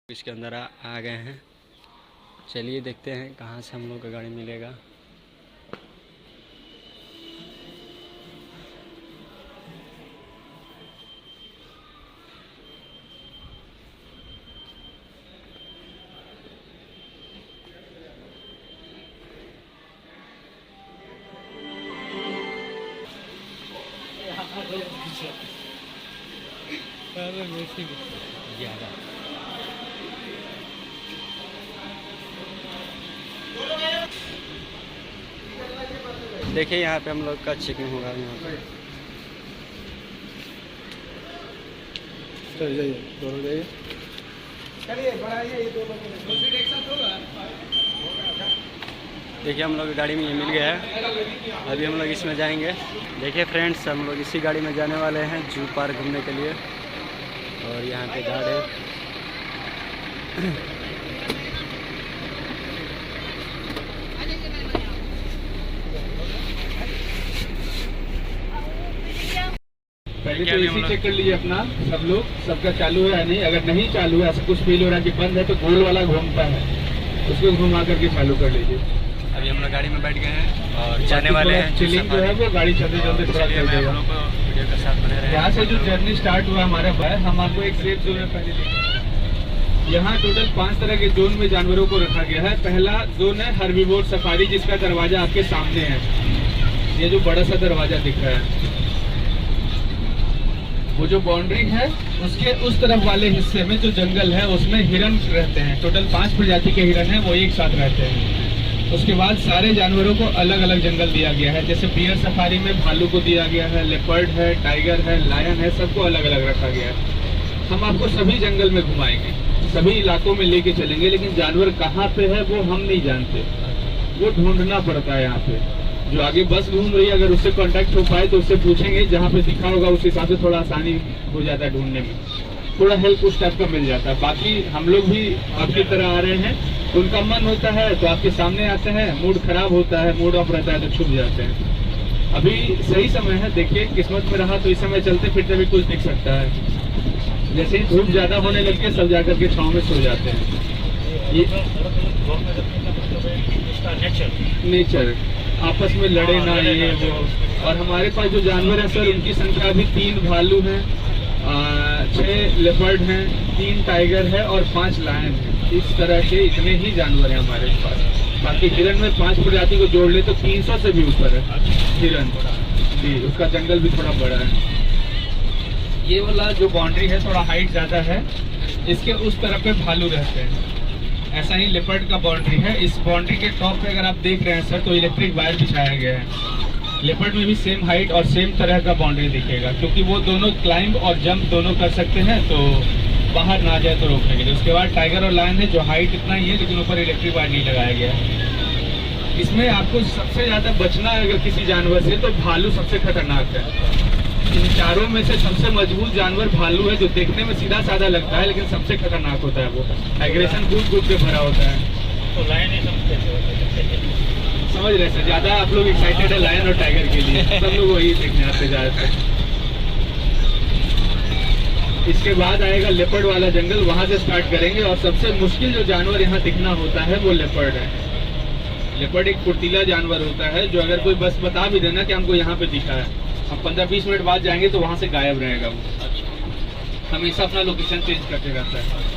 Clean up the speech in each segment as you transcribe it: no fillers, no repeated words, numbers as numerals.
इसके अंदर आ गए हैं। चलिए देखते हैं कहाँ से हम लोग का गाड़ी मिलेगा। देखिए यहाँ पे हम लोग का चेकिंग होगा। यहाँ पे चल जाइए, दोनों जाइए, चलिए बढ़ाइए, ये दोनों देखिए हम लोग गाड़ी में ये मिल गया है। अभी हम लोग इसमें जाएंगे। देखिए फ्रेंड्स, हम लोग इसी गाड़ी में जाने वाले हैं जू पार्क घूमने के लिए। और यहाँ पे गार्ड है। पहले तो इसी चेक कर लीजिए अपना, सब लोग, सबका चालू है या नहीं। अगर नहीं चालू है, ऐसा कुछ फील हो रहा है कि बंद है, तो गोल वाला घूमता है, उसको घुमा करके चालू कर लीजिए। अभी हम लोग गाड़ी में बैठ गए हैं और जाने वाले हैं। चिलिंग जो है वो गाड़ी चलते चलते थोड़ा चल जाएगा। वीडियो के साथ बने रहे। यहाँ से जो जर्नी स्टार्ट हुआ हमारा है, हम आपको एक सेफ जोन में पहले देखें। यहाँ टोटल 5 तरह के जोन में जानवरों को रखा गया है। पहला जोन है हर्बीवोर सफारी, जिसका दरवाजा आपके सामने है। ये जो बड़ा सा दरवाजा दिख रहा है, वो जो बाउंड्री है उसके उस तरफ वाले हिस्से में जो जंगल है उसमें हिरन रहते हैं। टोटल 5 प्रजाति के हिरन हैं, वो एक साथ रहते हैं। उसके बाद सारे जानवरों को अलग अलग जंगल दिया गया है। जैसे बियर सफारी में भालू को दिया गया है, लेपर्ड है, टाइगर है, लायन है, सबको अलग अलग रखा गया है। हम आपको सभी जंगल में घुमाएंगे, सभी इलाकों में लेके चलेंगे, लेकिन जानवर कहाँ पे है वो हम नहीं जानते, वो ढूंढना पड़ता है। यहाँ पे जो आगे बस घूम रही है, अगर उससे कांटेक्ट हो पाए तो उससे पूछेंगे, जहाँ पे दिखा होगा उस हिसाब से थोड़ा आसानी हो जाता है ढूंढने में, थोड़ा हेल्प उस टाइप का मिल जाता है। बाकी हम लोग भी आपकी तरह आ रहे हैं, उनका मन होता है तो आपके सामने आते हैं, मूड खराब होता है, मूड ऑफ रहता है तो छुप जाते हैं। अभी सही समय है, देखिए किस्मत में रहा तो इस समय चलते फिरते भी कुछ दिख सकता है। जैसे ही धूप ज्यादा होने लगती है, सब जाकर के छाँव में सो जाते हैं। ये नेचर, आपस में लड़े ना ये वो। और हमारे पास जो जानवर है सर, उनकी संख्या अभी 3 भालू हैं, 6 लेपर्ड हैं, 3 टाइगर है और 5 लायन है। इस तरह के इतने ही जानवर हैं हमारे पास। बाकी हिरन में 5 प्रजाति को जोड़ ले तो 300 से भी ऊपर है हिरन जी। उसका जंगल भी थोड़ा बड़ा है। ये वाला जो बाउंड्री है थोड़ा हाइट ज्यादा है, इसके उस तरफ पे भालू रहते हैं। ऐसा ही लेपर्ड का बाउंड्री है। इस बाउंड्री के टॉप पे अगर आप देख रहे हैं सर, तो इलेक्ट्रिक वायर बिछाया गया है। लेपर्ड में भी सेम हाइट और सेम तरह का बाउंड्री दिखेगा, क्योंकि वो दोनों क्लाइंब और जंप दोनों कर सकते हैं, तो बाहर ना जाए तो रोकने के लिए। उसके बाद टाइगर और लायन है, जो हाइट इतना ही है, लेकिन ऊपर इलेक्ट्रिक वायर नहीं लगाया गया है। इसमें आपको सबसे ज्यादा बचना है अगर किसी जानवर से, तो भालू सबसे खतरनाक है। इन चारों में से सबसे मजबूत जानवर भालू है, जो देखने में सीधा साधा लगता है लेकिन सबसे खतरनाक होता है। वो एग्रेशन कूद कूद के भरा होता है। तो लायन ही समझ रहे सर, ज्यादा आप लोग एक्साइटेड है लायन और टाइगर के लिए, सब लोग वही देखने आते ज्यादातर। इसके बाद आएगा लेपर्ड वाला जंगल, वहां से स्टार्ट करेंगे। और सबसे मुश्किल जो जानवर यहाँ दिखना होता है वो लेपर्ड है। लेपर्ड एक फुर्तीला जानवर होता है, जो अगर कोई बस बता भी देना कि हमको यहाँ पे दिखा है, हम 15-20 मिनट बाद जाएंगे तो वहां से गायब रहेगा वो। हमेशा अपना लोकेशन चेंज करते रहता है।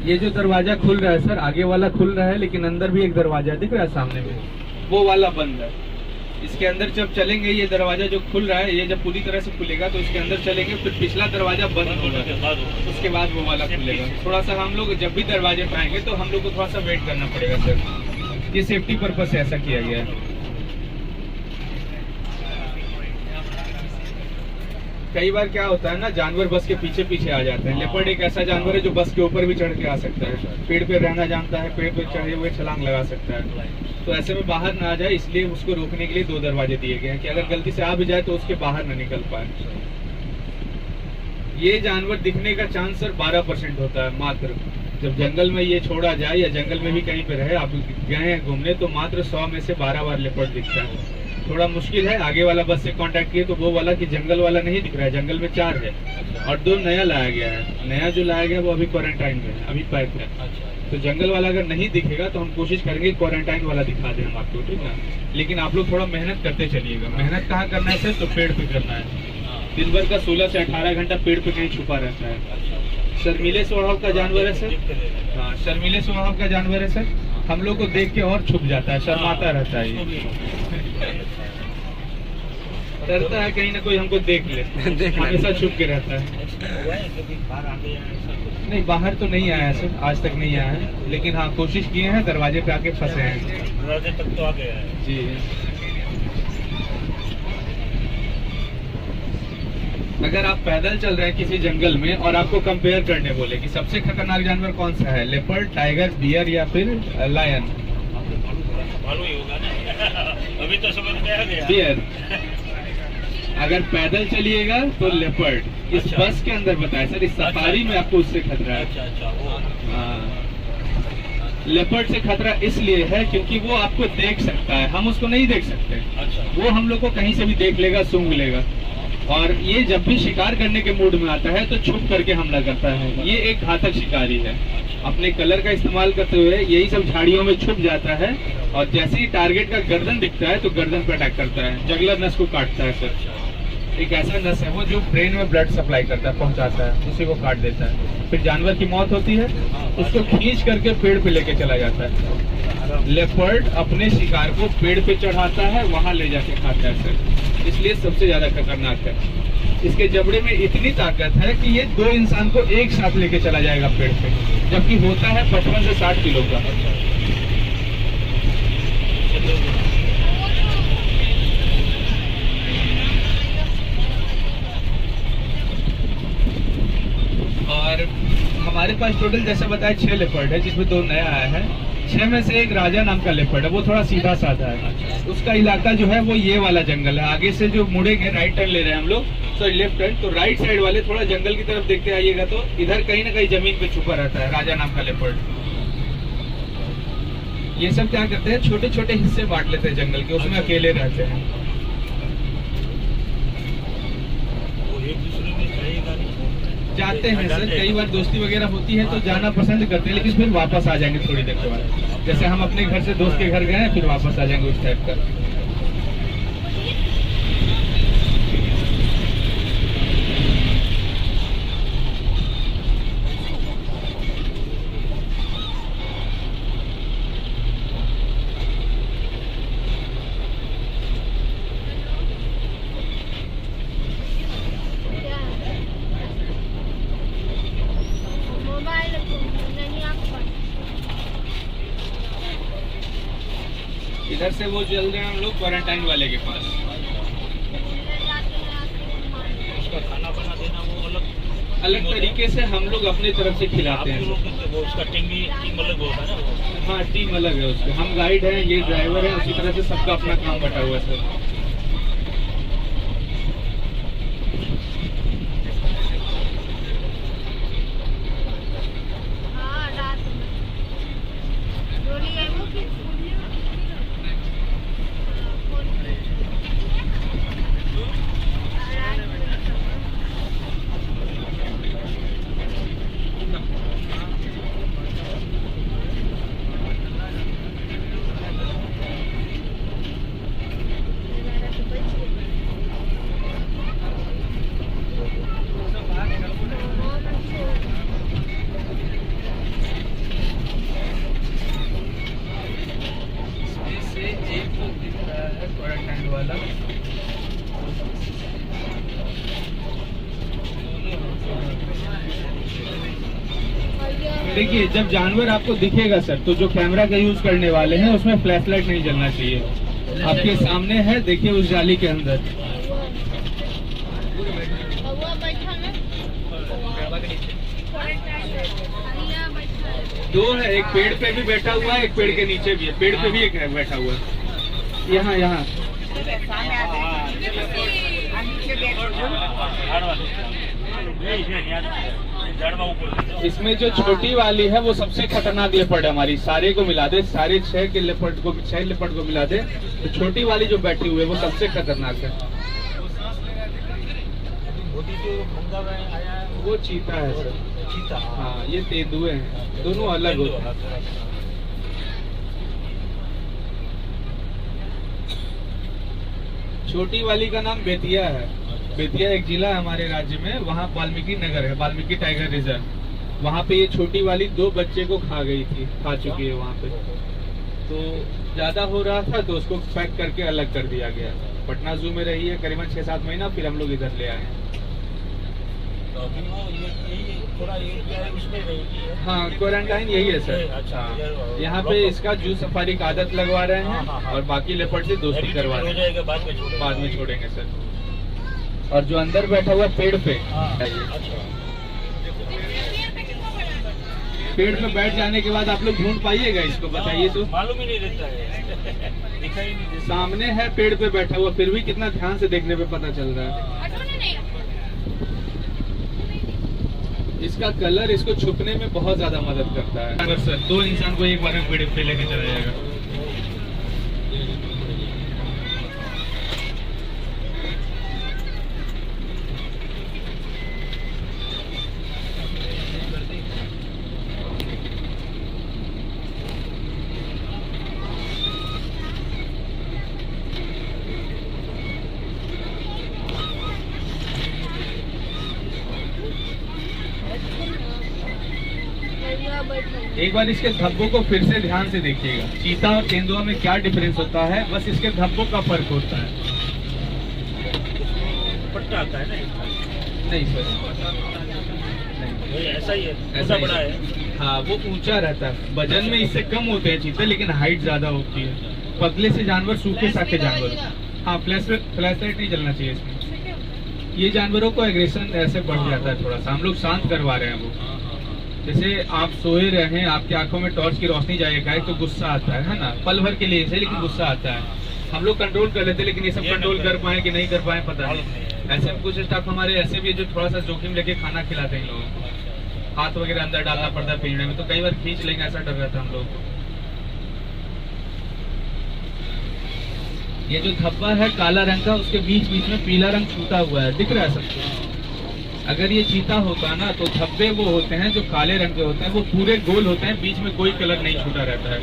ये जो दरवाजा खुल रहा है सर, आगे वाला खुल रहा है, लेकिन अंदर भी एक दरवाजा दिख रहा है सामने में, वो वाला बंद है। इसके अंदर जब चलेंगे, ये दरवाजा जो खुल रहा है, ये जब पूरी तरह से खुलेगा तो इसके अंदर चलेंगे, फिर पिछला दरवाजा बंद होगा, उसके बाद वो वाला खुलेगा। थोड़ा सा हम लोग जब भी दरवाजे पे आएंगे तो हम लोग को थोड़ा सा वेट करना पड़ेगा सर, ये सेफ्टी पर्पज से ऐसा किया गया है। कई बार क्या होता है ना, जानवर बस के पीछे पीछे आ जाते हैं। लेपर्ड एक ऐसा जानवर है जो बस के ऊपर भी चढ़ के आ सकता है, पेड़ पे रहना जानता है, पेड़ पे चढ़े हुए छलांग लगा सकता है। तो ऐसे में बाहर ना आ जाए, इसलिए उसको रोकने के लिए 2 दरवाजे दिए गए हैं कि अगर गलती से आ भी जाए तो उसके बाहर ना निकल पाए। ये जानवर दिखने का चांस सर 12% होता है मात्र। जब जंगल में ये छोड़ा जाए या जंगल में भी कहीं पे रहे, आप गए हैं घूमने, तो मात्र 100 में से 12 बार लेपर्ड दिखता है। थोड़ा मुश्किल है। आगे वाला बस से कांटेक्ट किए तो वो वाला कि जंगल वाला नहीं दिख रहा है, जंगल में 4 है और 2 नया लाया गया है। नया जो लाया गया वो अभी क्वारंटाइन में है, अभी पैक है। तो जंगल वाला अगर नहीं दिखेगा तो हम कोशिश करेंगे क्वारंटाइन वाला दिखा दें हम आपको, ठीक है। लेकिन आप लोग थोड़ा मेहनत करते चलिएगा। मेहनत कहाँ करना है सर? तो पेड़ पे करना है। दिन भर का 16 से 18 घंटा पेड़ पे कहीं छुपा रहता है। शर्मीले स्वभाव का जानवर है सर। हाँ, शर्मीले स्वभाव का जानवर है सर। हम लोग को देख के और छुप जाता है, शर्माता रहता है ये। डरता है कहीं ना कोई हमको देख ले, हमेशा छुप के रहता है। नहीं, बाहर तो नहीं आया सर, आज तक नहीं आया है। लेकिन हाँ, कोशिश किए हैं, दरवाजे पे आके फंसे हैं। दरवाजे तक तो आ गया है जी। अगर आप पैदल चल रहे हैं किसी जंगल में और आपको कंपेयर करने बोले कि सबसे खतरनाक जानवर कौन सा है, लेपर्ड, टाइगर, बियर या फिर लायन? मालूम ही होगा ना। अभी तो समझ में आ गया। बियर। अगर पैदल चलिएगा तो लेपर्ड। इस अच्छा। बस के अंदर बताया सर, इस सफारी में आपको उससे खतरा है। अच्छा वो। हाँ, लेपर्ड से खतरा इसलिए है क्योंकि वो आपको देख सकता है, हम उसको नहीं देख सकते। अच्छा। वो हम लोग को कहीं से भी देख लेगा, सूंघ लेगा। और ये जब भी शिकार करने के मूड में आता है तो छुप करके हमला करता है। ये एक घातक शिकारी है। अपने कलर का इस्तेमाल करते हुए यही सब झाड़ियों में छुप जाता है और जैसे ही टारगेट का गर्दन दिखता है तो गर्दन पर अटैक करता है, जगलर नस को काटता है सर। एक ऐसा नस है वो जो ब्रेन में ब्लड सप्लाई करता है, पहुंचाता है, उसी को काट देता है। फिर जानवर की मौत होती है, उसको खींच करके पेड़ पे लेके चला जाता है। लेपर्ड अपने शिकार को पेड़ पे चढ़ाता है, वहां ले जाके खाता है सर, इसलिए सबसे ज्यादा खतरनाक है। इसके जबड़े में इतनी ताकत है कि ये 2 इंसान को एक साथ लेके चला जाएगा पेड़ पे, जबकि होता है 55 से 60 किलो का। और हमारे पास टोटल जैसे बताया 6 लेपर्ड है, जिसमें 2 नया आया है। 6 में से एक राजा नाम का लेपर्ड है, वो थोड़ा सीधा साधा है। उसका इलाका जो है वो ये वाला जंगल है। आगे से जो मुड़ेंगे, राइट टर्न ले रहे हैं हम लोग, सॉरी लेफ्ट टर्न, तो राइट साइड वाले थोड़ा जंगल की तरफ देखते आइएगा तो इधर कहीं ना कहीं जमीन पे छुपा रहता है राजा नाम का लेपर्ड। ये सब क्या करते हैं, छोटे छोटे हिस्से बांट लेते हैं जंगल के, उसमें अकेले रहते हैं। वो एक दूसरे में रहेगा नहीं। जाते हैं सर, कई बार दोस्ती वगैरह होती है तो जाना पसंद करते हैं, लेकिन फिर वापस आ जाएंगे थोड़ी देर के बाद। जैसे हम अपने घर से दोस्त के घर गए हैं, फिर वापस आ जाएंगे, उस टाइप का। इधर से वो चल रहे हैं हम लोग क्वारंटाइन वाले के पास। उसका खाना बना देना वो अलग अलग तरीके से हम लोग अपनी तरफ से खिलाते हैं। वो उसका टीम अलग होता है ना। हाँ, टीम अलग है उसकी। हम गाइड हैं, ये ड्राइवर है, उसी तरह से सबका अपना काम बटा हुआ है सर। देखिए जब जानवर आपको दिखेगा सर, तो जो कैमरा का यूज करने वाले हैं उसमें फ्लैश लाइट नहीं जलना चाहिए। आपके सामने है, देखिए उस जाली के अंदर। दो है, एक पेड़ पे भी बैठा हुआ है, एक पेड़ के नीचे भी है। पेड़ पे भी एक है बैठा हुआ है, यहाँ यहाँ। इसमें जो छोटी वाली है वो सबसे खतरनाक लेपर्ड है हमारी। सारे को मिला दे, सारे 6 लेपर्ड को मिला दे, तो छोटी वाली जो बैठी हुई है वो सबसे खतरनाक है। वो चीता है सर। चीता, हाँ ये तेंदुए हैं, दोनों अलग होते हैं। छोटी वाली का नाम बेतिया है। बेतिया एक जिला है हमारे राज्य में, वहाँ वाल्मीकि नगर है, वाल्मीकि टाइगर रिजर्व। वहाँ पे ये छोटी वाली 2 बच्चे को खा चुकी है वहाँ पे। तो ज्यादा हो रहा था तो उसको पैक करके अलग कर दिया गया। पटना जू में रही है करीबन 6-7 महीना, फिर हम लोग इधर ले आए हैं। हाँ क्वारंटाइन यही है सर। अच्छा, यहाँ पे इसका जू सफारी का आदत लगवा रहे हैं और बाकी लेपर्ड से दोस्ती करवा रहे हैं, बाद में छोड़ेंगे सर। और जो अंदर बैठा हुआ पेड़ पे, पेड़ पे बैठ जाने के बाद आप लोग ढूंढ पाइएगा इसको, बताइए तो। मालूम ही नहीं रहता है, दिखाई नहीं देता। सामने है पेड़ पे बैठा हुआ, फिर भी कितना ध्यान से देखने पे पता चल रहा है। इसका कलर इसको छुपने में बहुत ज्यादा मदद करता है। अगर सर 2 इंसान को एक बार में पेड़ पे लेके चला जाएगा। एक बार इसके धब्बों को फिर से ध्यान से देखिएगा। चीता और तेंदुआ में क्या डिफरेंस होता है, बस इसके धब्बों का फर्क होता है। पट्टा आता है ना? नहीं सर, नहीं, ऐसा ही है, ऐसा बड़ा है। हाँ वो ऊंचा रहता है, वजन में इससे कम होते हैं चीते, लेकिन हाइट ज्यादा होती है। पतले से जानवर, सूखे साखे जानवर। हाँ फ्लैश लाइट नहीं जलना चाहिए इसमें। ये जानवरों को एग्रेशन ऐसे बढ़ जाता है थोड़ा सा, हम लोग शांत करवा रहे हैं वो। जैसे आप सोए रहे हैं, आपकी आंखों में टॉर्च की रोशनी जाएगा तो गुस्सा आता है ना, पल भर के लिए से, लेकिन गुस्सा आता है। हम लोग कंट्रोल कर लेते, लेकिन ये सब कंट्रोल कर पाए कि नहीं कर पाए पता नहीं। ऐसे में कुछ स्टाफ हमारे ऐसे भी जो थोड़ा सा जोखिम लेके खाना खिलाते हैं लोगों को, हाथ वगैरह अंदर डालना पड़ता है पिंजरे में, तो कई बार खींच लेंगे, ऐसा डर रहता है हम लोग को। ये जो धब्बा है काला रंग का, उसके बीच बीच में पीला रंग छूटा हुआ है, दिख रहा है सबको। अगर ये चीता होता ना तो धब्बे वो होते हैं जो काले रंग के होते हैं, वो पूरे गोल होते हैं, बीच में कोई कलर नहीं छूटा रहता है।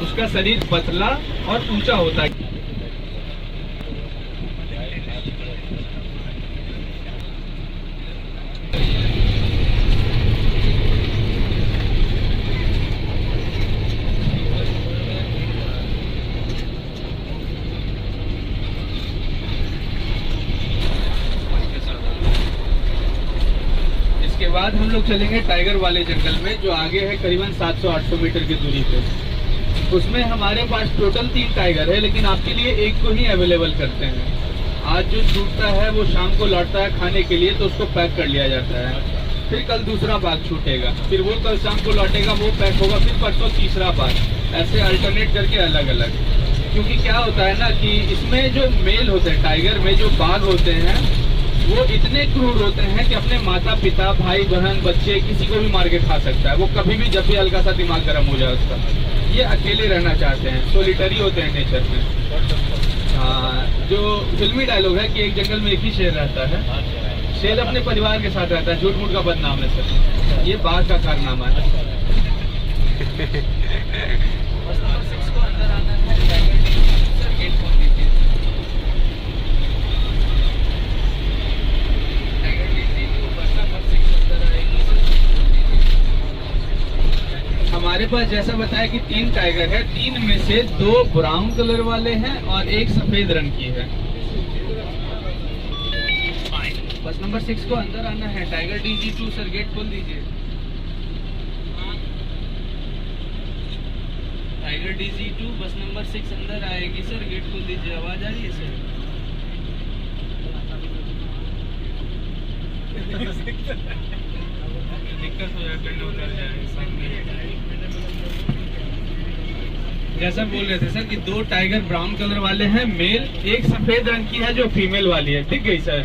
उसका शरीर पतला और ऊंचा होता है। इसके बाद हम लोग चलेंगे टाइगर वाले जंगल में, जो आगे है करीबन 700-800 मीटर की दूरी पे। उसमें हमारे पास टोटल 3 टाइगर है, लेकिन आपके लिए एक को ही अवेलेबल करते हैं। आज जो छूटता है वो शाम को लौटता है खाने के लिए, तो उसको पैक कर लिया जाता है। फिर कल दूसरा बाघ छूटेगा, फिर वो कल शाम को लौटेगा, वो पैक होगा, फिर परसों तीसरा बाघ, ऐसे अल्टरनेट करके अलग अलग। क्योंकि क्या होता है ना कि इसमें जो मेल होते हैं, टाइगर में जो बाघ होते हैं, वो इतने क्रूर होते हैं कि अपने माता पिता, भाई बहन, बच्चे, किसी को भी मार के खा सकता है। वो कभी भी, जब भी हल्का सा दिमाग गर्म हो जाए उसका। ये अकेले रहना चाहते हैं, सोलिटरी होते हैं नेचर में। हाँ, जो फिल्मी डायलॉग है कि एक जंगल में एक ही शेर रहता है, शेर अपने परिवार के साथ रहता है, झूठ मूठ का बदनाम है सर, ये बाघ का कारनामा है। हमारे पास जैसा बताया कि 3 टाइगर है, 3 में से 2 ब्राउन कलर वाले हैं और 1 सफेद रंग की है। बस नंबर 6 को अंदर आना है। टाइगर DG2 सर, गेट खोल दीजिए। DG2 बस नंबर 6 अंदर आएगी सर, गेट खोल दीजिए। आवाज आ रही है सर? दिक्कत हो जाए, उतर जाए सामने। जैसा बोल रहे थे सर कि 2 टाइगर ब्राउन कलर वाले हैं मेल, एक सफेद रंग की है जो फीमेल वाली है। दिख गई सर?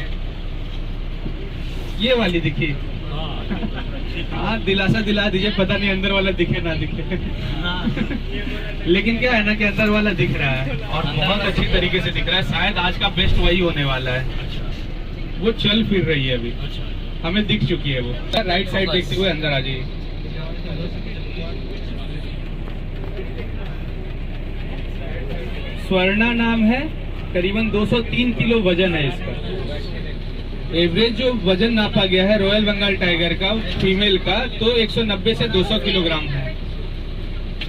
ये वाली दिखी? हाँ, दिलासा दिला दीजिए, पता नहीं अंदर वाला दिखे ना दिखे। लेकिन क्या है ना कि अंदर वाला दिख रहा है और बहुत अच्छी तरीके से दिख रहा है। शायद आज का बेस्ट वही होने वाला है। वो चल फिर रही है अभी, हमें दिख चुकी है वो। राइट साइड देखते हुए अंदर आ जाइए। स्वर्णा नाम है, करीबन 203 किलो वजन है इसका। एवरेज जो वजन नापा गया है रॉयल बंगाल टाइगर का फीमेल का, तो 190 से 200 किलोग्राम है।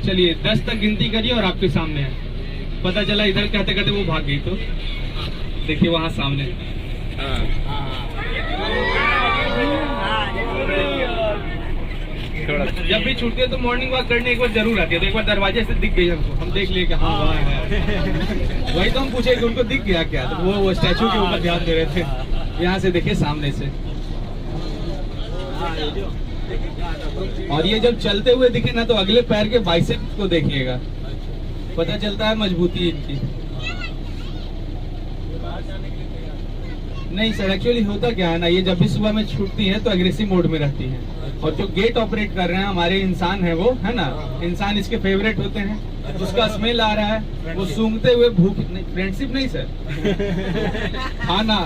चलिए 10 तक गिनती करिए और आपके सामने है। पता चला इधर कहते कहते वो भाग गई, तो देखिए वहाँ सामने। जब भी छूटती है तो मॉर्निंग वॉक करने एक बार जरूर आती है, तो एक बार दरवाजे से दिख गई हमको, हम देख लिए कि हाँ वहाँ है। वही तो हम पूछे कि उनको दिख गया क्या, तो वो स्टैचू के ऊपर ध्यान दे रहे थे। यहाँ से देखिए सामने से। और ये जब चलते हुए दिखे ना, तो अगले पैर के बाइसेप को देखिएगा, पता चलता है मजबूती इनकी। नहीं सर, एक्चुअली होता क्या है ना, ये जब भी सुबह में छूटती है तो एग्रेसिव मोड में रहती है। और जो गेट ऑपरेट कर रहे हैं हमारे इंसान है वो, है ना, इंसान इसके फेवरेट होते हैं। उसका स्मेल आ रहा है, वो सूंघते हुए भूख, फ्रेंडशिप नहीं सर, खाना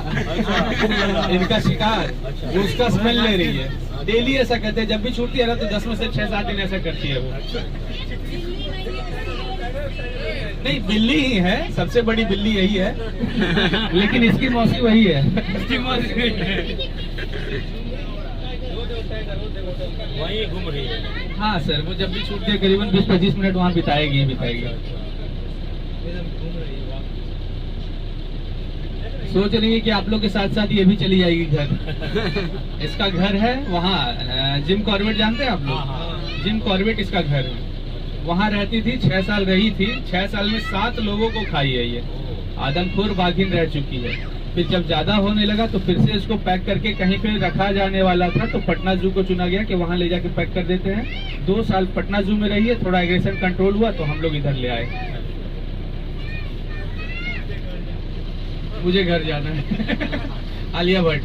इनका शिकार, वो उसका स्मेल ले रही है। डेली ऐसा करते हैं, जब भी छूटती है ना तो 10 में से 6-7 दिन ऐसा करती है वो। नहीं, बिल्ली ही है, सबसे बड़ी बिल्ली यही है। लेकिन इसकी मौसी वही है। वहीं घूम रही है। हाँ सर, वो जब भी छूटती है करीबन 20-25 मिनट वहाँ बिताएगी। सोच रही है कि आप लोग के साथ साथ ये भी चली जाएगी घर। इसका घर है वहाँ, जिम कॉर्बेट जानते हैं आप लोग? जिम कॉर्बेट इसका घर है, वहाँ रहती थी, 6 साल रही थी। 6 साल में 7 लोगों को खाई है ये। आदमखोर बाघिन रह चुकी है। फिर जब ज्यादा होने लगा तो फिर से इसको पैक करके कहीं पे रखा जाने वाला था, तो पटना जू को चुना गया कि वहाँ ले जाके पैक कर देते हैं। 2 साल पटना जू में रही है, थोड़ा एग्रेशन कंट्रोल हुआ तो हम लोग इधर ले आए। मुझे घर जाना है। आलिया भट्ट।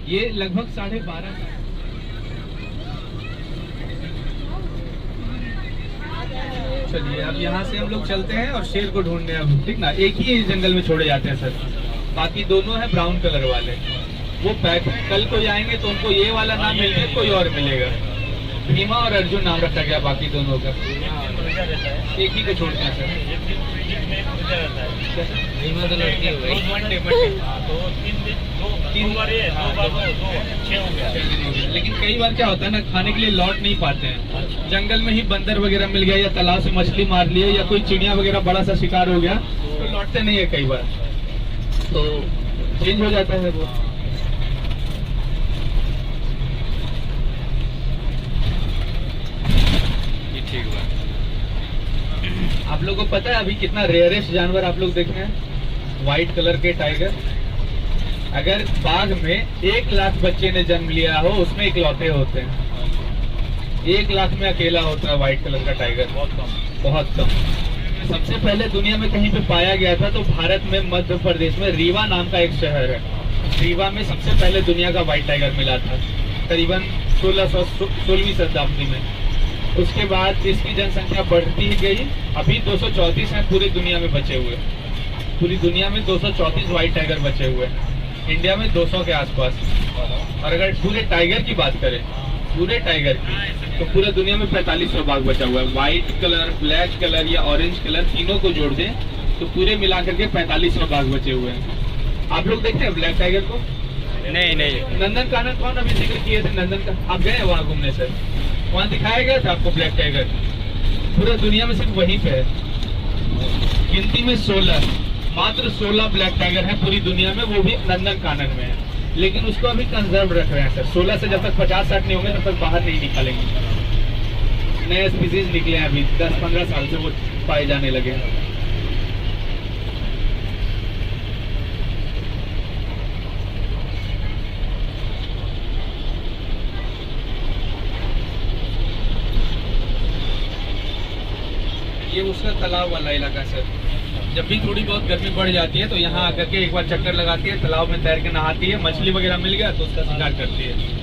ये लगभग 12.5 चलिए अब यहाँ से हम लोग चलते हैं और शेर को ढूंढने हैं, ठीक ना। एक ही जंगल में छोड़े जाते हैं सर, बाकी दोनों हैं ब्राउन कलर वाले, वो पैक है। कल को जाएंगे तो उनको ये वाला नाम मिल गया, कोई और मिलेगा। भीमा और अर्जुन नाम रखा गया बाकी दोनों का। एक ही को छोड़ते हैं सर। भीमा तो लड़की हो गई। लेकिन कई बार क्या होता है ना, खाने के लिए लौट नहीं पाते हैं। जंगल में ही बंदर वगैरह मिल गया या तालाब से मछली मार लिए या कोई चिड़िया वगैरह बड़ा सा शिकार हो गया तो लौटते नहीं है कई बार, तो चेंज हो जाता है वो। ठीक हुआ। आप लोगों को पता है अभी कितना रेयरेस्ट जानवर आप लोग देखे हैं? व्हाइट कलर के टाइगर। अगर बाघ में 1 लाख बच्चे ने जन्म लिया हो, उसमें इकलौते होते हैं। 1 लाख में अकेला होता है व्हाइट कलर का टाइगर, बहुत कम। सबसे पहले दुनिया में कहीं पे पाया गया था तो भारत में मध्य प्रदेश में रीवा नाम का एक शहर है। रीवा में सबसे पहले दुनिया का व्हाइट टाइगर मिला था, करीबन 16वीं शताब्दी में। उसके बाद इसकी जनसंख्या बढ़ती ही गई। अभी 234 हैं पूरी दुनिया में बचे हुए। पूरी दुनिया में 234 व्हाइट टाइगर बचे हुए हैं, इंडिया में 200 के आसपास। और अगर पूरे टाइगर की बात करें, पूरे टाइगर की, तो पूरे दुनिया में 4500 बाघ बचा हुआ है। व्हाइट कलर, ब्लैक कलर या ऑरेंज कलर, तीनों को जोड़ दें तो पूरे मिलाकर के 4500 बाघ बचे हुए हैं। आप लोग देखते हैं ब्लैक टाइगर को? नहीं। नंदन कानन कौन अभी जिक्र किए थे नंदन का? आप गए वहाँ घूमने सर? वहाँ दिखाया गया था आपको ब्लैक टाइगर? पूरा दुनिया में सिर्फ वहीं पे है। गिनती में 16, मात्र 16 ब्लैक टाइगर है पूरी दुनिया में, वो भी नंदन कानन में है। लेकिन उसको अभी कंजर्व रख रहे हैं सर। 16 से जब तक 50-60 नहीं होंगे तब तक बाहर नहीं निकालेंगे। नए स्पीसीज निकले हैं अभी 10-15 साल से वो पाए जाने लगे हैं। ये उसका तालाब वाला इलाका सर। जब भी थोड़ी बहुत गर्मी बढ़ जाती है तो यहाँ आकर के एक बार चक्कर लगाती है, तालाब में तैर के नहाती है, मछली वगैरह मिल गया तो उसका शिकार करती है।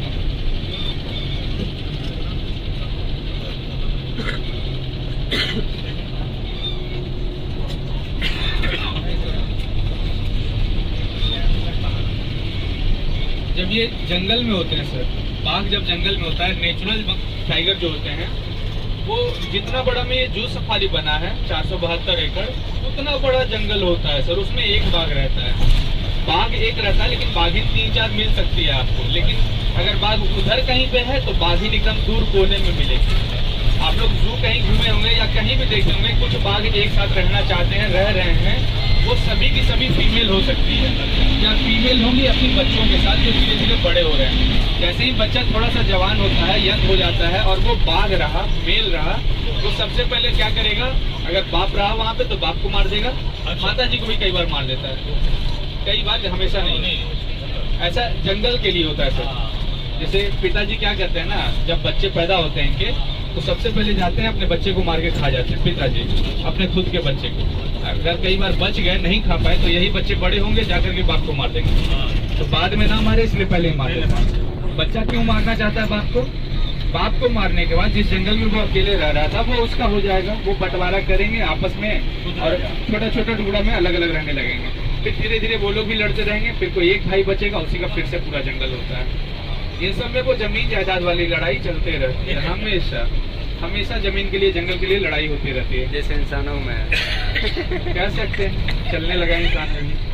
जब ये जंगल में होते हैं सर, बाघ जब जंगल में होता है, नेचुरल टाइगर जो होते हैं वो जितना बड़ा में ये जू सफारी बना है 472 एकड़, उतना बड़ा जंगल होता है सर। उसमें एक बाघ रहता है, बाघ एक रहता है, लेकिन बाघिन 3-4 मिल सकती है आपको। लेकिन अगर बाघ उधर कहीं पे है तो बाघिन एकदम दूर कोने में मिलेगी। आप लोग जू कहीं घूमे होंगे या कहीं भी देखे होंगे, कुछ बाघ एक साथ रहना चाहते हैं, रह रहे हैं, वो सभी की सभी फीमेल हो सकती है, या फीमेल होंगी अपने बच्चों के साथ जो धीरे धीरे बड़े हो रहे हैं। जैसे ही बच्चा थोड़ा सा जवान होता है, यंग हो जाता है और वो बाघ रहा, मेल रहा, तो सबसे पहले क्या करेगा, अगर बाप रहा वहाँ पे तो बाप को मार देगा, माता जी को भी कई बार मार देता है, कई बार, हमेशा नहीं। ऐसा जंगल के लिए होता है सर। जैसे पिताजी क्या करते हैं ना, जब बच्चे पैदा होते हैं इनके, तो सबसे पहले जाते हैं अपने बच्चे को मार के खा जाते हैं पिताजी, अपने खुद के बच्चे को। अगर कई बार बच गए, नहीं खा पाए, तो यही बच्चे बड़े होंगे जाकर के बाप को मार देंगे। तो बाद में ना मारे इसलिए पहले ही मार देते हैं। बच्चा क्यों मारना चाहता है बाप को? बाप को मारने के बाद जिस जंगल में वो अकेले रह रहा था वो उसका हो जाएगा, वो बंटवारा करेंगे आपस में और छोटा छोटा टुकड़ा में अलग अलग रहने लगेंगे। फिर धीरे धीरे वो लोग भी लड़ते रहेंगे, फिर कोई एक भाई बचेगा, उसी का फिर से पूरा जंगल होता है। इन सब में वो जमीन जायदाद वाली लड़ाई चलते रहती है, हमेशा हमेशा जमीन के लिए, जंगल के लिए लड़ाई होती रहती है। जैसे इंसानों में कह सकते हैं, चलने लगा इंसान में भी।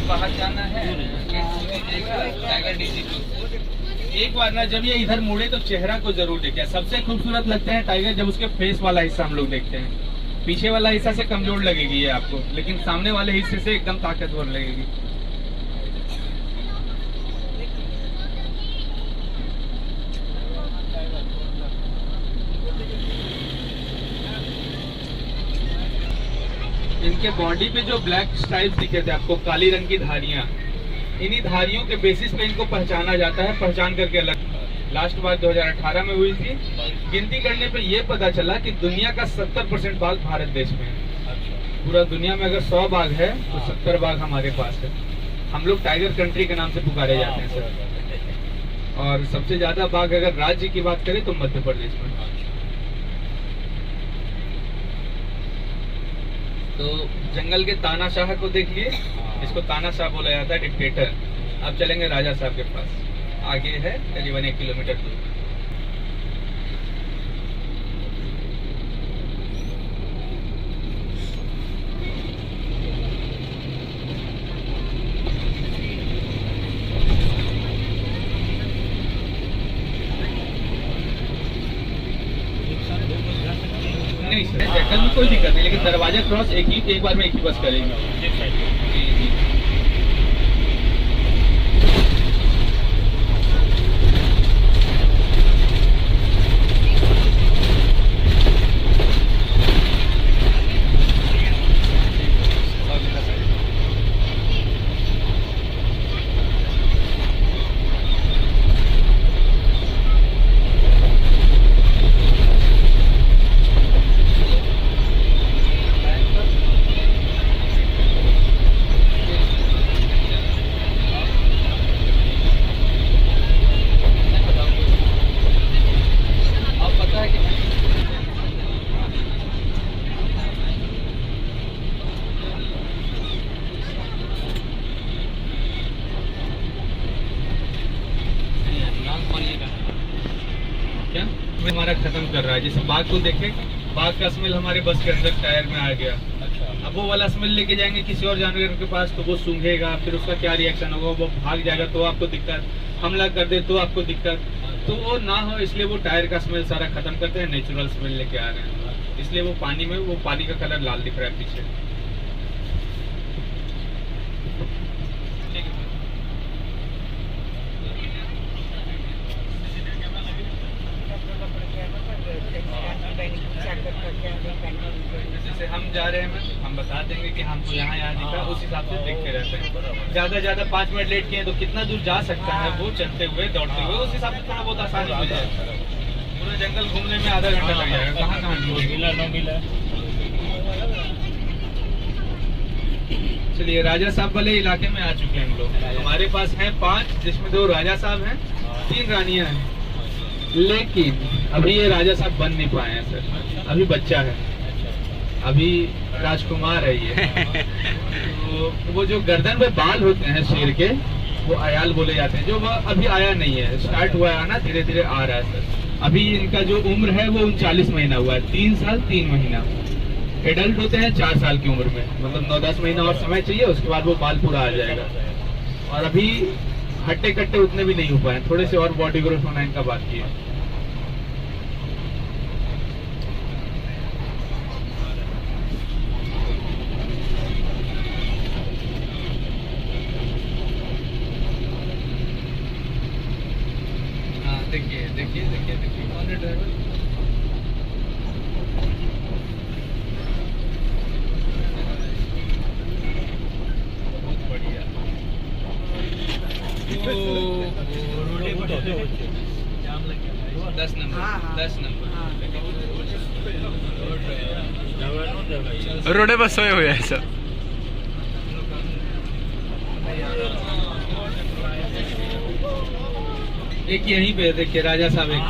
बाहर जाना है, एक बार ना जब ये इधर मुड़े तो चेहरा को जरूर देखे। सबसे खूबसूरत लगते हैं टाइगर जब उसके फेस वाला हिस्सा हम लोग देखते हैं। पीछे वाला हिस्सा से कमजोर लगेगी ये आपको, लेकिन सामने वाले हिस्से से एकदम ताकतवर लगेगी। इनके बॉडी पे जो ब्लैक स्ट्राइप्स दिखे थे आपको, काली रंग की धारियां, इन्हीं धारियों के बेसिस पे इनको पहचाना जाता है, पहचान करके अलग। लास्ट बार 2018 में हुई थी, गिनती करने पे ये पता चला कि दुनिया का 70% बाघ भारत देश में है। पूरा दुनिया में अगर 100 बाघ है तो 70 बाघ हमारे पास है। हम लोग टाइगर कंट्री के नाम से पुकारे जाते हैं सर। और सबसे ज्यादा बाघ अगर राज्य की बात करें तो मध्य प्रदेश में। तो जंगल के तानाशाह को देख लिए, इसको तानाशाह बोला जाता है, डिक्टेटर। अब चलेंगे राजा साहब के पास, आगे है करीबन 1 किलोमीटर दूर। नहीं सर, जंगल में कोई दिक्कत नहीं, लेकिन दरवाजा क्रॉस एक बार में एक ही बस करेंगे। जी जी। स्मेल हमारा खत्म कर रहा है। जैसे बाघ को देखे, बाघ का स्मेल हमारे बस के अंदर टायर में आ गया। अब वो वाला स्मेल लेके जाएंगे किसी और जानवर के पास तो वो सूंघेगा, फिर उसका क्या रिएक्शन होगा, वो भाग जाएगा तो आपको दिक्कत, हमला कर दे तो आपको दिक्कत। तो वो ना हो इसलिए वो टायर का स्मेल सारा खत्म करते हैं, नेचुरल स्मेल लेके आ रहे हैं। इसलिए वो पानी में, वो पानी का कलर लाल दिख रहा है पीछे। जैसे हम जा रहे हैं, हम बता देंगे कि हमको यहाँ दिखा, उस हिसाब से देखते रहते हैं। ज्यादा 5 मिनट लेट किए तो कितना दूर जा सकता है वो, चलते हुए दौड़ते हुए, उस हिसाब से थोड़ा बहुत आसानी हो जाएगा। पूरा जंगल घूमने में आधा घंटा लग जाएगा। कहाँ मिला। चलिए, राजा साहब वाले इलाके में आ चुके हैं हम लोग। हमारे पास हैं 5, जिसमें 2 राजा साहब हैं, 3 रानियां हैं। लेकिन अभी ये राजा साहब बन नहीं पाए हैं सर, अभी बच्चा है, अभी राजकुमार है ये। तो वो जो गर्दन पे बाल होते हैं शेर के, वो अयाल बोले जाते हैं, जो वह अभी आया नहीं है, स्टार्ट हुआ है ना, धीरे धीरे आ रहा है सर। अभी इनका जो उम्र है वो 39 महीना हुआ है, 3 साल 3 महीना। एडल्ट होते हैं 4 साल की उम्र में, मतलब 9-10 महीना और समय चाहिए, उसके बाद वो बाल पूरा आ जाएगा। और अभी हट्टे कट्टे उतने भी नहीं हो पाए, थोड़े से और बॉडी ग्रोथ होना इनका बाकी है। देखिए कौन है ड्राइवर। बहुत बढ़िया। 10 नंबर रोडे पर सोए हुए हैं सब। एक यहीं पे देखिए राजा साहब, एक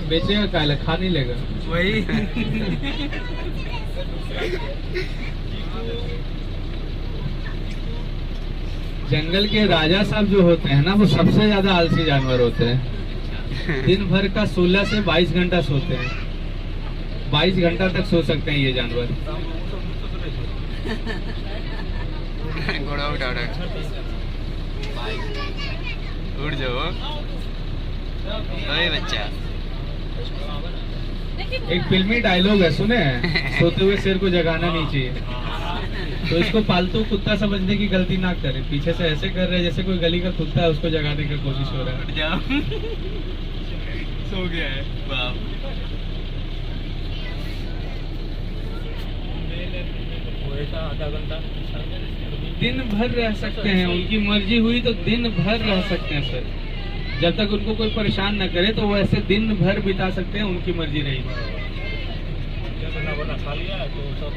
बेचेगा काला, खा नहीं लेगा वही। जंगल के राजा साहब जो होते हैं ना, वो सबसे ज्यादा आलसी जानवर होते हैं। दिन भर का 16 से 22 घंटा सोते हैं, 22 घंटा तक सो सकते हैं ये जानवर। उड़ जाओ बच्चा। एक फिल्मी डायलॉग है, सुने हैं? सोते हुए शेर को जगाना नहीं चाहिए। तो इसको पालतू कुत्ता समझने की गलती ना करे। पीछे से ऐसे कर रहे हैं जैसे कोई गली का कुत्ता है, उसको जगाने की कोशिश हो रहा है। सो गया है बाप। आधा घंटा दिन भर रह सकते हैं, उनकी मर्जी हुई तो दिन भर रह सकते हैं सर। जब तक उनको कोई परेशान न करे तो वो ऐसे दिन भर बिता सकते हैं, उनकी मर्जी रही। खा लिया तो सब।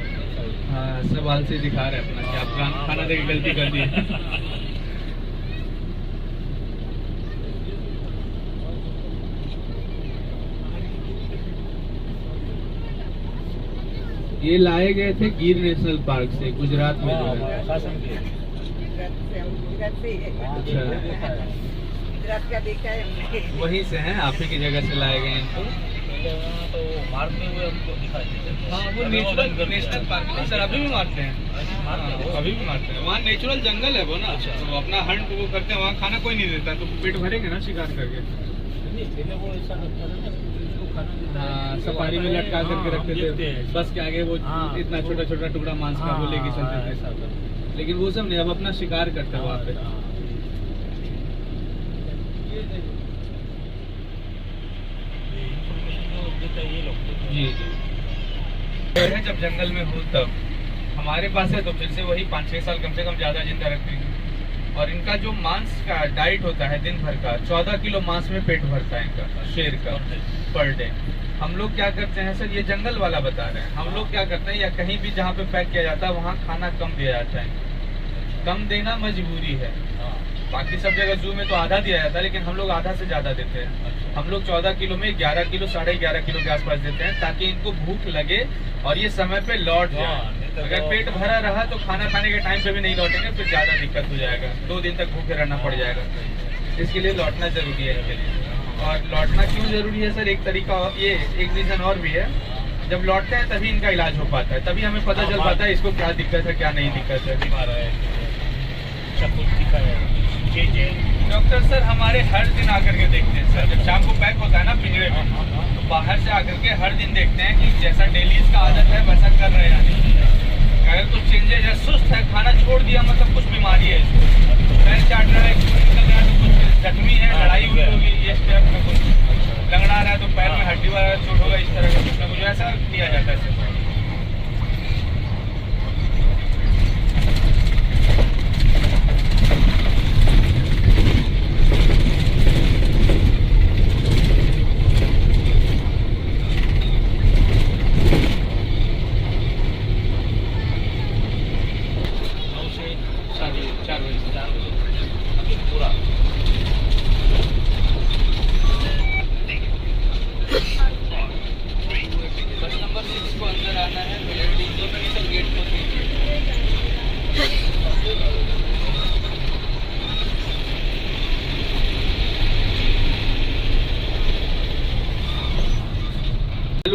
हाँ, सब आलसी दिखा रहे अपना कि आप खाना दे के गलती कर दी। ये लाए गए थे गिर नेशनल पार्क से, गुजरात में जो है। अच्छा, वहीं से हैं, आप ही की जगह से लाए गए इनको। तो मारते हुए हमको दिखाई। हाँ, वो नेशनल पार्क है सर, अभी भी मारते हैं। अभी भी मारते हैं, वहाँ नेचुरल जंगल है वो ना, तो अपना हंट वो करते हैं, वहाँ खाना कोई नहीं देता, तो पेट भरेंगे ना शिकार करके। हाँ, सफारी में लटका करके रखते थे, बस के आगे वो इतना छोटा छोटा टुकड़ा मांस का वो लेके चलते थे। लेकिन वो सब नहीं, अब अपना शिकार करते हैं वहाँ पे। जी जी, जब जंगल में हो तब हमारे पास है, तो फिर से वही 5-6 साल कम से कम ज्यादा जिंदा रखेंगे। और इनका जो मांस का डाइट होता है दिन भर का, 14 किलो मांस में पेट भरता है इनका, शेर का, पर डे। हम लोग क्या करते हैं सर, ये जंगल वाला बता रहे हैं, हम लोग क्या करते हैं, या कहीं भी जहाँ पे पैक किया जाता है वहाँ खाना कम दिया जाता है। कम देना मजबूरी है, बाकी सब जगह जू में तो आधा दिया जाता है, लेकिन हम लोग आधा से ज्यादा देते हैं। हम लोग 14 किलो में 11 किलो 11.5 किलो के आसपास देते हैं, ताकि इनको भूख लगे और ये समय पे लौट जाए। अगर पेट भरा रहा तो खाना खाने के टाइम पे भी नहीं लौटेंगे, फिर ज्यादा दिक्कत हो जाएगा, 2 दिन तक भूखे रहना पड़ जाएगा। इसके लिए लौटना जरूरी है इनके लिए। और लौटना क्यों जरूरी है सर, एक तरीका ये एक रीजन और भी है। जब लौटते हैं तभी इनका इलाज हो पाता है, तभी हमें पता चल पाता है इसको क्या दिक्कत है क्या नहीं दिक्कत है। सब कुछ दिखा है। डॉक्टर सर हमारे हर दिन आकर के देखते हैं सर, जब शाम को पैक होता है ना पिंजरे में, तो बाहर से आकर के हर दिन देखते हैं कि जैसा डेली इसका आदत है वैसा कर रहे हैं नहीं। अगर कुछ चेंजेज है, सुस्त है, खाना छोड़ दिया मतलब कुछ बीमारी है इसको, पैर चाट रहा है, निकल रहा है तो कुछ जख्मी है, लड़ाई हुई होगी, ये स्टेप में कुछ लंगड़ा रहा है तो पैर में हड्डी वाला चोट होगा, इस तरह का कुछ ना कुछ ऐसा किया जाता है।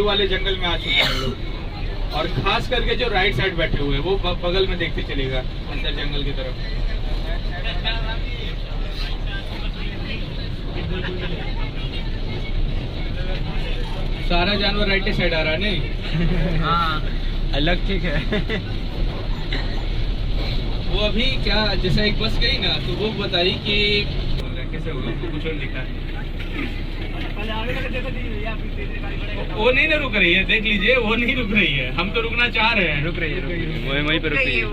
वाले जंगल में आ चुके हैं हम लोग, और खास करके जो राइट साइड बैठे हुए हैं वो बगल में देखते चलेगा अंदर जंगल की तरफ। सारा जानवर राइट साइड आ रहा है नहीं? हाँ अलग ठीक है। वो अभी क्या जैसा एक बस गई ना तो वो बताई कि कैसे होगा, उसको कुछ और लिखा है। वो नहीं ना रुक रही है, देख लीजिए वो नहीं रुक रही है, हम तो रुकना चाह रहे हैं। रुक रही है वहीं पे रुक रही है।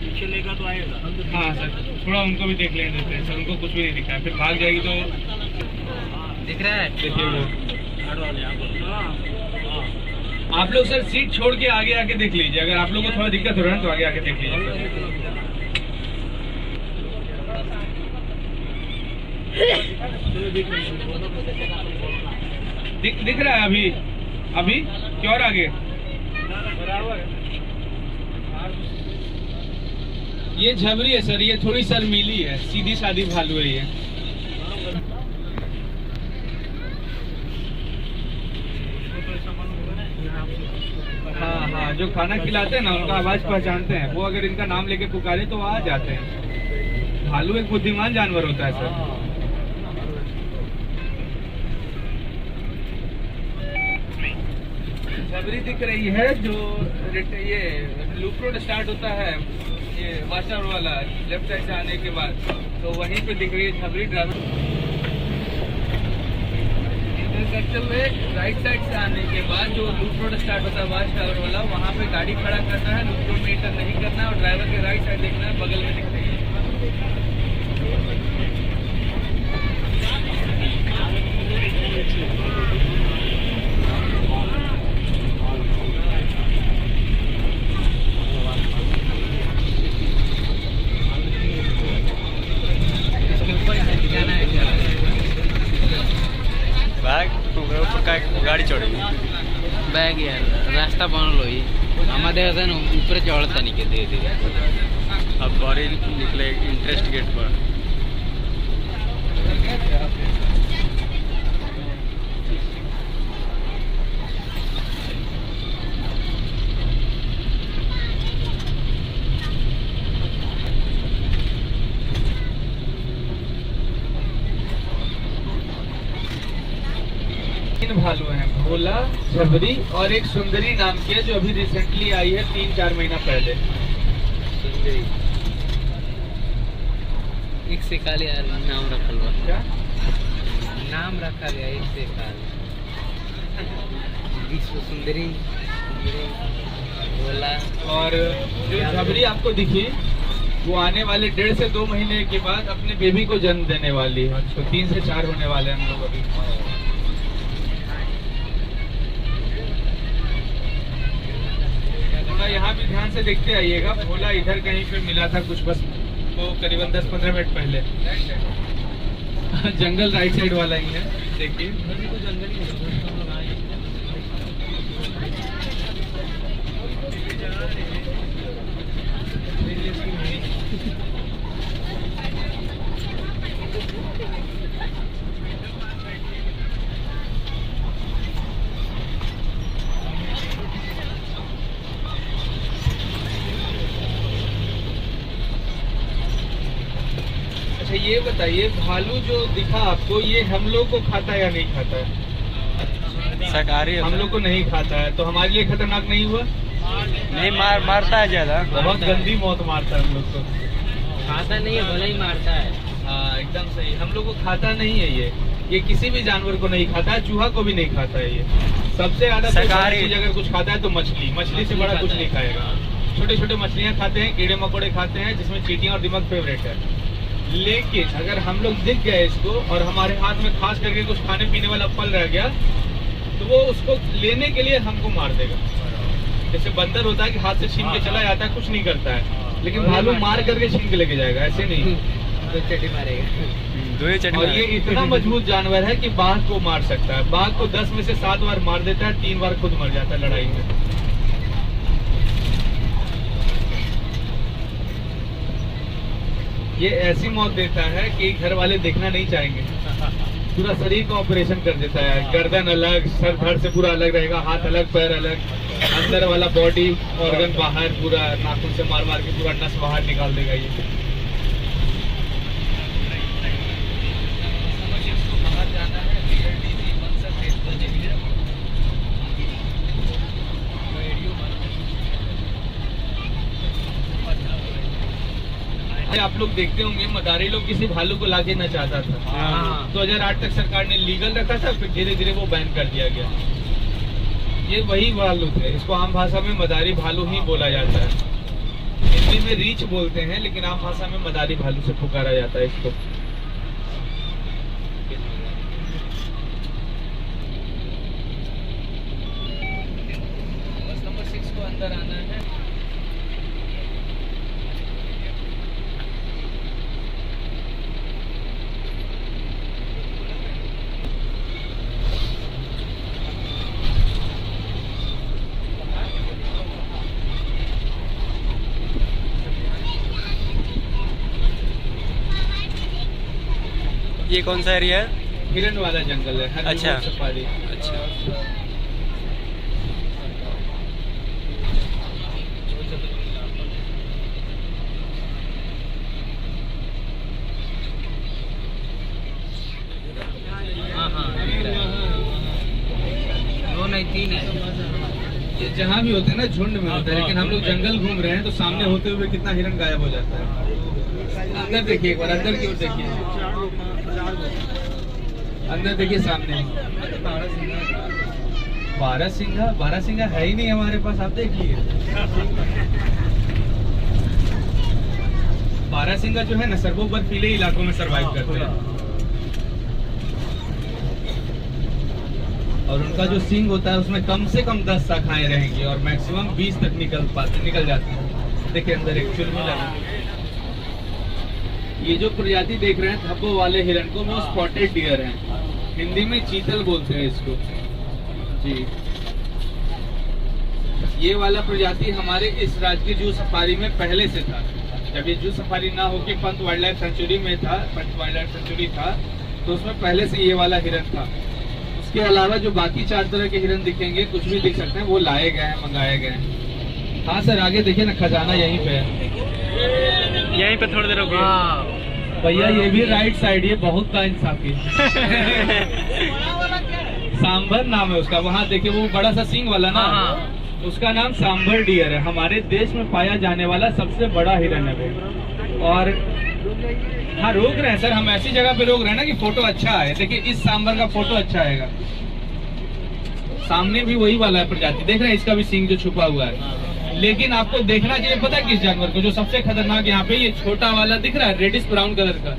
पीछे लेगा तो आएगा। हाँ सर थोड़ा उनको भी देख लेने देते हैं सर, उनको कुछ भी नहीं दिखा है, फिर भाग जाएगी तो दिख रहा है। देखिए वो आप लोग सर सीट छोड़ के आगे आके देख लीजिए, अगर आप लोग को थोड़ा दिक्कत हो रहा है तो आगे आके देख लीजिए सर। दिख रहा है अभी क्यों और आगे ये झबरी है सर, ये थोड़ी शर्मीली है, सीधी सादी भालू है ये। हाँ जो खाना खिलाते हैं ना उनका आवाज पहचानते हैं, वो अगर इनका नाम लेके पुकारे तो वो आ जाते हैं। भालू एक बुद्धिमान जानवर होता है सर। झबरी दिख रही है, जो ये लूप रोड स्टार्ट होता है ये वाटर वाला लेफ्ट साइड से आने के बाद, तो वहीं पे दिख रही है झबरी। ड्राइवर सेक्टर में राइट साइड से आने के बाद जो लूप रोड स्टार्ट होता है वाच टावर वाला, वहाँ पे गाड़ी खड़ा करना है, लूप रोड में एंटर नहीं करना है और ड्राइवर के राइट साइड देखना है, बगल में दिख रही है। गाड़ी चढ़ेगी बैग यार रास्ता बनल हो हमारे ऊपर चढ़ता नहीं के धीरे धीरे। अब गाड़ी निकले इंटरेस्ट गेट पर। भालू हैं, भोला, झबरी और एक सुंदरी नाम की है जो अभी रिसेंटली आई है 3-4 महीना पहले। सुंदरी एक से काल यार नाम रखल बा, क्या नाम रखा गया एक से काल, विश्व सुंदरी भोला। और जो झबरी आपको दिखी वो आने वाले 1.5 से 2 महीने के बाद अपने बेबी को जन्म देने वाली है, तो 3 से 4 होने वाले हैं हम लोग अभी। यहाँ भी ध्यान से देखते आइएगा, भोला इधर कहीं पे मिला था कुछ, बस हमको करीबन 10-15 मिनट पहले। जंगल राइट साइड वाला ही है, देखिए। अच्छा ये बताइए, भालू जो दिखा आपको, ये हम लोग को खाता है या नहीं खाता है? शाकाहारी हम लोग को नहीं खाता है, तो हमारे लिए खतरनाक नहीं हुआ? नहीं, मारता है ज्यादा, बहुत गंदी मौत मारता है हम लोग को। खाता नहीं है, भले ही मारता है। हाँ एकदम सही, हम लोग को खाता नहीं है ये किसी भी जानवर को नहीं खाता है, चूहा को भी नहीं खाता है ये। सबसे ज्यादा शाकाहारी चीज अगर कुछ खाता है तो मछली से बड़ा कुछ नहीं खाएगा। छोटे छोटे मछलियाँ खाते हैं, कीड़े मकोड़े खाते हैं, जिसमें चींटियाँ और दिमाग फेवरेट है। लेकिन अगर हम लोग दिख गए इसको और हमारे हाथ में खास करके कुछ खाने पीने वाला फल रह गया, तो वो उसको लेने के लिए हमको मार देगा। जैसे बंदर होता है कि हाथ से छीन के चला जाता है, कुछ नहीं करता है, लेकिन भालू मार करके छीन के लेके जाएगा, ऐसे नहीं। चटी मारेगा। और ये इतना मजबूत जानवर है कि बाघ को मार सकता है। बाघ को 10 में से 7 बार मार देता है, 3 बार खुद मर जाता है लड़ाई में। ये ऐसी मौत देता है कि घर वाले देखना नहीं चाहेंगे। पूरा शरीर का ऑपरेशन कर देता है, गर्दन अलग, सर धड़ से पूरा अलग रहेगा, हाथ अलग, पैर अलग, अंदर वाला बॉडी ऑर्गन बाहर, पूरा नाखून से मार मार के पूरा नस बाहर निकाल देगा ये। आप लोग देखते होंगे मदारी लोग किसी भालू को लाके न चाहता था, 2008 तक सरकार ने लीगल रखा था, फिर धीरे धीरे वो बैन कर दिया गया। ये वही भालू थे, इसको आम भाषा में मदारी भालू ही बोला जाता है। हिंदी में रीछ बोलते हैं, लेकिन आम भाषा में मदारी भालू से पुकारा जाता है इसको। बस नंबर 6 को अंदर आना है। ये कौन सा एरिया है? हिरन वाला जंगल है। अच्छा सफारी। अच्छा। दो नहीं 3 है। ये जहाँ भी होते हैं ना झुंड में होता है, लेकिन हम लोग जंगल घूम रहे हैं तो सामने होते हुए कितना हिरन गायब हो जाता है। अंदर देखिए, एक बार अंदर की ओर देखिए, अंदर देखिए सामने। बारहसिंगा है ही नहीं हमारे पास, आप देखिए। बारहसिंगा जो है ना सर्वो बर्फीले इलाकों में सरवाइव करते हैं, और उनका जो सींग होता है उसमें कम से कम 10 शाखाएं रहेंगी और मैक्सिमम 20 तक निकल जाती है। देखिए अंदर एक चुलमी लगा। ये जो प्रजाति देख रहे हैं धब्बों वाले हिरन को, वो स्पॉटेड डियर हैं, हिंदी में चीतल बोलते हैं इसको जी। ये वाला प्रजाति हमारे इस राष्ट्रीय जू सफारी में पहले से था। जब ये जू सफारी ना होके पंत वाइल्ड लाइफ सेंचुरी में था, पंत वाइल्ड लाइफ सेंचुरी था, तो उसमें पहले से ये वाला हिरन था। उसके अलावा जो बाकी 4 तरह के हिरन दिखेंगे, कुछ भी दिख सकते हैं, वो लाए गए हैं, मंगाए गए हैं। हाँ सर, आगे देखिए ना, खजाना यहीं पे है, यहीं पे थोड़ी देर हो गई भैया। ये भी राइट साइड, ये बहुत नाइंसाफी। सांबर नाम है उसका, वहाँ देखिए वो बड़ा सा सींग वाला ना, उसका नाम सांबर डियर है। हमारे देश में पाया जाने वाला सबसे बड़ा हिरन है वो। और हाँ, रोक रहे हैं सर, हम ऐसी जगह पे रोक रहे हैं ना कि फोटो अच्छा आए। देखिए इस सांबर का फोटो अच्छा आएगा। सामने भी वही वाला है प्रजाति, देख रहे हैं, इसका भी सींग जो छुपा हुआ है। लेकिन आपको देखना चाहिए, पता है किस जानवर को? जो सबसे खतरनाक यहाँ पे, ये छोटा वाला दिख रहा है, रेडिश ब्राउन कलर का।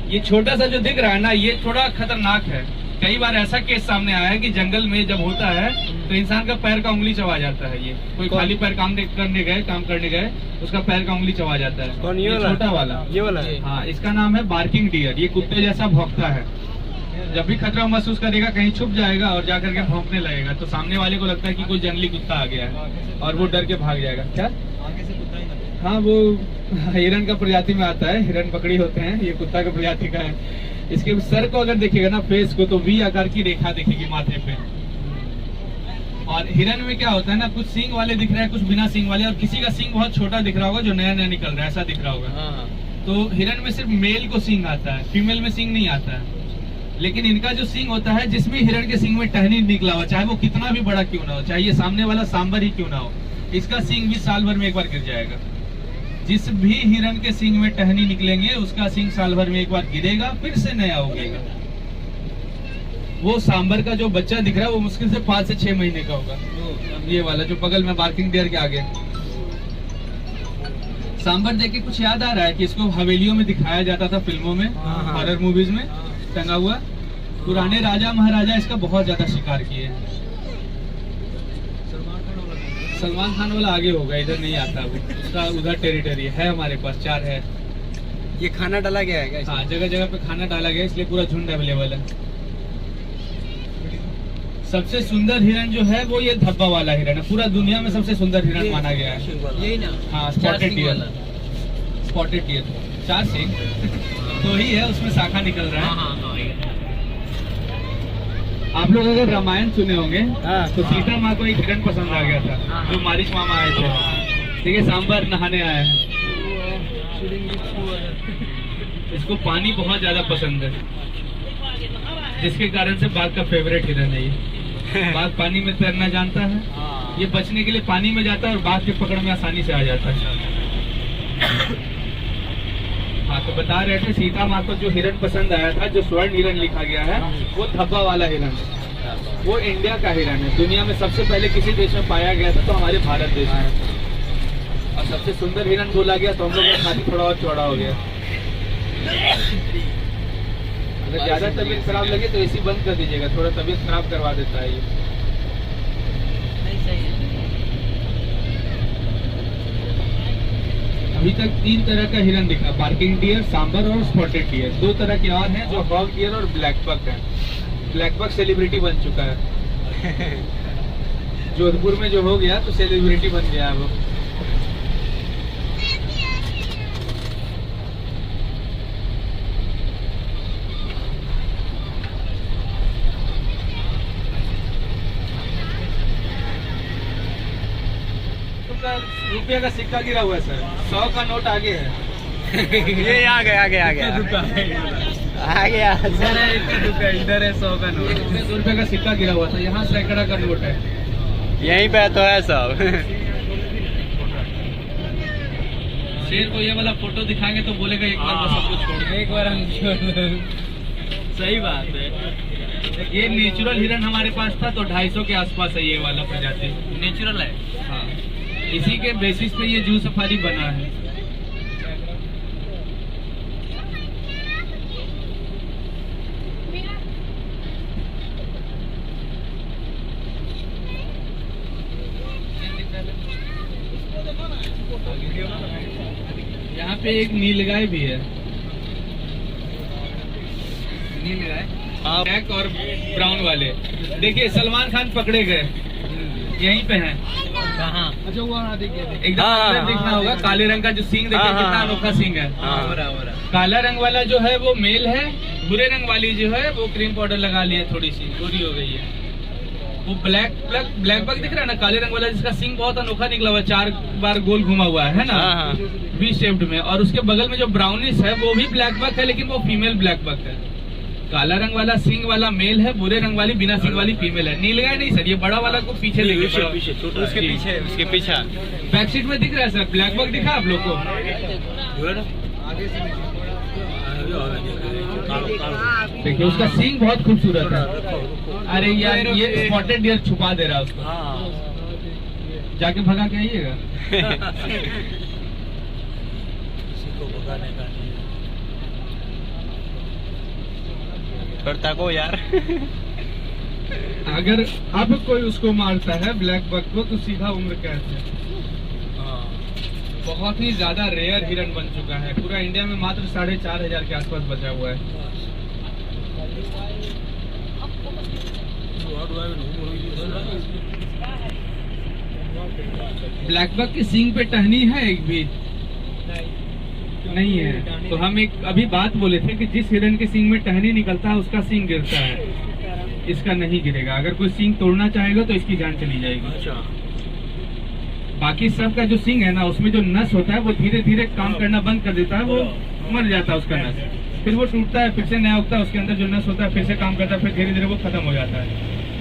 ये छोटा सा जो दिख रहा है ना, ये थोड़ा खतरनाक है। कई बार ऐसा केस सामने आया है कि जंगल में जब होता है तो इंसान का पैर का उंगली चबा जाता है। ये कोई खाली पैर काम करने गए उसका पैर का उंगली चबा जाता है। कौन ये वाला? छोटा वाला, ये वाला? हाँ, इसका नाम है बार्किंग डियर। ये कुत्ते जैसा भौंकता है। जब भी खतरा महसूस करेगा कहीं छुप जाएगा और जाकर के भौंकने लगेगा, तो सामने वाले को लगता है कि कोई जंगली कुत्ता आ गया है और वो डर के भाग जाएगा। क्या? हाँ, वो हिरन का प्रजाति में आता है। हिरन पकड़ी होते हैं, ये कुत्ता का प्रजाति का है। इसके सर को अगर देखिएगा ना, फेस को, तो वी आकार की रेखा दिखेगी माथे पे। और हिरन में क्या होता है ना, कुछ सींग वाले दिख रहे हैं, कुछ बिना सींग वाले, और किसी का सींग बहुत छोटा दिख रहा होगा जो नया नया निकल रहा है, ऐसा दिख रहा होगा। तो हिरन में सिर्फ मेल को सींग आता है, फीमेल में सींग नहीं आता है। लेकिन इनका जो सींग होता है, जिसमें हिरन के सींग में टहनी निकला हो, चाहे वो कितना भी बड़ा क्यों ना हो, चाहे ये सामने वाला सांबर ही क्यों ना हो, इसका सींग भी साल भर में एक बार गिर जाएगा। जिस भी हिरन के सींग में टहनी निकलेंगे उसका सींग साल भर में एक बार गिरेगा, फिर से नया उगेगा। वो सांबर का जो बच्चा दिख रहा है वो मुश्किल से 5 से 6 महीने का होगा। ये वाला जो बगल में बार्किंग डियर के आगे सांबर देख के कुछ याद आ रहा है कि इसको हवेलियों में दिखाया जाता था, फिल्मों में, हॉरर मूवीज में टंगा हुआ। पुराने राजा महाराजा इसका बहुत ज्यादा शिकार किए हैं। सलमान खान वाला आगे होगा, इधर नहीं आता वो, उसका उधर टेरिटरी है। हमारे पास 4 है। ये खाना डाला गया है क्या? हाँ, जगह जगह पे खाना डाला गया, इसलिए पूरा झुंड अवेलेबल है। सबसे सुंदर हिरन जो है वो ये धब्बा वाला हिरन है। पूरा दुनिया में सबसे सुंदर हिरन माना गया है। यही ना? हाँ, स्पॉटेड डियर। स्पॉटेड डियर 4 सिंग 2 ही है, उसमें शाखा निकल रहा है। आप लोग अगर रामायण सुने होंगे तो सीता माँ को एक हिरन पसंद आ गया था, जो मारिच मामा आए थे। ठीक है, सांबर नहाने आया है, इसको पानी बहुत ज्यादा पसंद है, जिसके कारण से बाघ का फेवरेट हिरन है ये। बाघ पानी में तैरना जानता है, ये बचने के लिए पानी में जाता है और बाघ के पकड़ में आसानी से आ जाता है। हाँ, तो बता रहे थे सीता माँ को जो हिरन पसंद आया था, जो स्वर्ण हिरन लिखा गया है, वो धब्बा वाला हिरन है। वो इंडिया का हिरन है। दुनिया में सबसे पहले किसी देश में पाया गया था तो हमारे भारत देश में। और सबसे सुंदर हिरन बोला गया तो हम लोग का छाती थोड़ा और चौड़ा हो गया। अगर ज्यादा तबीयत खराब लगे तो एसी बंद कर दीजिएगा, थोड़ा तबीयत खराब करवा देता है ये। अभी तक 3 तरह का हिरन दिखा, बार्किंग डियर, सांबर और स्पॉटेड डियर। 2 तरह के और हैं जो हॉग डियर और ब्लैक बक है। ब्लैक बक सेलिब्रिटी बन चुका है। जोधपुर में जो हो गया तो सेलिब्रिटी बन गया वो। रुपये का सिक्का गिरा हुआ है सर, 100 का नोट आगे है। ये आ गया आ गया आ गया आ गया। इधर है 100 का नोट, 100 रुपये का सिक्का गिरा हुआ था। यहाँ सैकड़ा का नोट है। यहीं पे तो है सब। शेर को ये वाला फोटो दिखाएंगे तो बोलेगा एक बार बस सब कुछ छोड़ दो, एक बार हम सही बात है। ये नेचुरल हिरन हमारे पास था तो 250 के आसपास है ये वाला प्रजाति। नेचुरल है। हाँ, इसी के बेसिस पे ये जू सफारी बना है। यहाँ पे एक नीलगाय भी है। नीलगाय, हाँ, ब्लैक और ब्राउन वाले। देखिए सलमान खान पकड़े गए, यहीं पे हैं। कहाँ? अच्छा, वो एकदम दिखना होगा। काले रंग का जो सींग देखिए, कितना अनोखा सींग है। काला रंग वाला जो है वो मेल है, भूरे रंग वाली जो है वो क्रीम पाउडर लगा ली है, थोड़ी सी गोरी हो गई है। वो ब्लैक बग दिख रहा है ना, काले रंग वाला, जिसका सींग बहुत अनोखा निकला हुआ है, 4 बार गोल घुमा हुआ है ना, वी शेप्ड में। और उसके बगल में जो ब्राउनिश है वो भी ब्लैक बग है, लेकिन वो फीमेल ब्लैक बग है। काला रंग वाला सींग वाला मेल है, भूरे रंग वाली बिना सींग वाली फीमेल है। नीलगाय नहीं सर, ये बड़ा वाला को पीछे देखिए, उसके पीछे बैक सीट में दिख रहा है सर, ब्लैक बग दिखा आप लोग को? देखिए उसका सींग बहुत खूबसूरत है। अरे यार, ये स्पॉटेड डियर छुपा दे रहा है उसको। जाके भगा के आइएगा। थोड़ा ताको यार। अगर अब कोई उसको मारता है ब्लैक बक को तो सीधा उम्र कैद है। बहुत ही ज्यादा रेयर हिरन बन चुका है, पूरा इंडिया में मात्र 4,500 के आसपास बचा हुआ है। ब्लैक बक की सींग पे टहनी है एक भी नहीं है। तो हम एक अभी बात बोले थे कि जिस हिरन के सींग में टहनी निकलता है उसका सींग गिरता है, इसका नहीं गिरेगा। अगर कोई सींग तोड़ना चाहेगा तो इसकी जान चली जाएगी। बाकी सब का जो सींग है ना, उसमें जो नस होता है वो धीरे धीरे काम करना बंद कर देता है, वो मर जाता है उसका नस, फिर वो टूटता है, फिर से नया उगता है, उसके अंदर जो नस होता है फिर से काम करता है, फिर धीरे धीरे वो खत्म हो जाता है।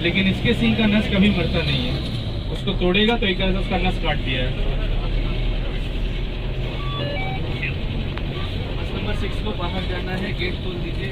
लेकिन इसके सींग का नस कभी मरता नहीं है, उसको तोड़ेगा तो एक तरह से उसका नस काट दिया है। नंबर 6 को बाहर जाना है, गेट खोल दीजिए।